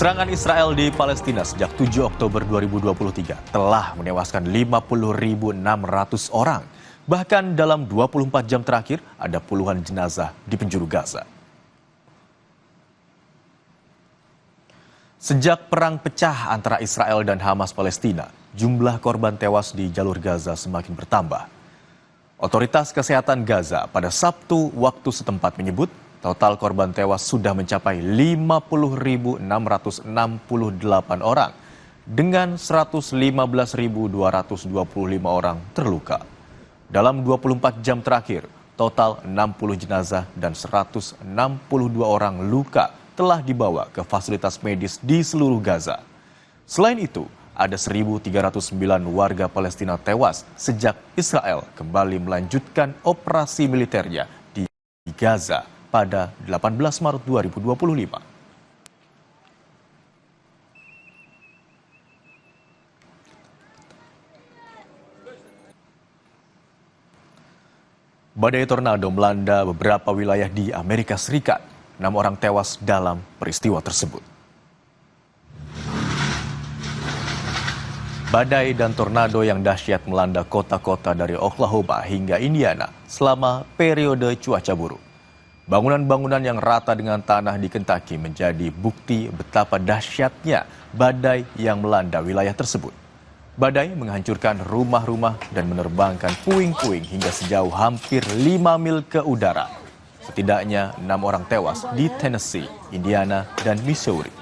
Serangan Israel di Palestina sejak 7 Oktober 2023 telah menewaskan 50.600 orang. Bahkan dalam 24 jam terakhir ada puluhan jenazah di penjuru Gaza. Sejak perang pecah antara Israel dan Hamas Palestina, jumlah korban tewas di jalur Gaza semakin bertambah. Otoritas Kesehatan Gaza pada Sabtu waktu setempat menyebut total korban tewas sudah mencapai 50.668 orang dengan 115.225 orang terluka. Dalam 24 jam terakhir, total 60 jenazah dan 162 orang luka telah dibawa ke fasilitas medis di seluruh Gaza. Selain itu, ada 1.309 warga Palestina tewas sejak Israel kembali melanjutkan operasi militernya di Gaza pada 18 Maret 2025. Badai tornado melanda beberapa wilayah di Amerika Serikat. 6 orang tewas dalam peristiwa tersebut. Badai dan tornado yang dahsyat melanda kota-kota dari Oklahoma hingga Indiana selama periode cuaca buruk. Bangunan-bangunan yang rata dengan tanah di Kentucky menjadi bukti betapa dahsyatnya badai yang melanda wilayah tersebut. Badai menghancurkan rumah-rumah dan menerbangkan puing-puing hingga sejauh hampir 5 mil ke udara. Setidaknya 6 orang tewas di Tennessee, Indiana, dan Missouri.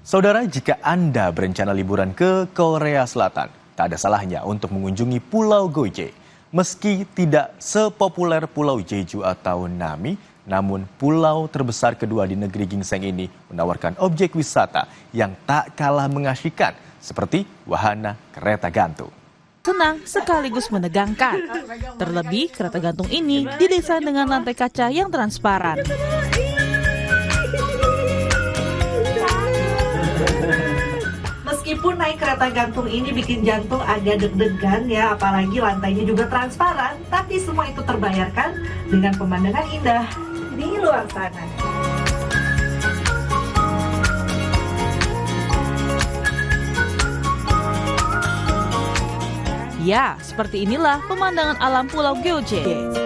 Saudara, jika Anda berencana liburan ke Korea Selatan, tak ada salahnya untuk mengunjungi Pulau Goje. Meski tidak sepopuler Pulau Jeju atau Nami, namun pulau terbesar kedua di negeri ginseng ini menawarkan objek wisata yang tak kalah mengasyikkan, seperti wahana kereta gantung. Senang sekaligus menegangkan. Terlebih, kereta gantung ini didesain dengan lantai kaca yang transparan. Meskipun naik kereta gantung ini bikin jantung agak deg-degan ya, apalagi lantainya juga transparan, tapi semua itu terbayarkan dengan pemandangan indah di luar sana. Ya, seperti inilah pemandangan alam Pulau Gyeongje.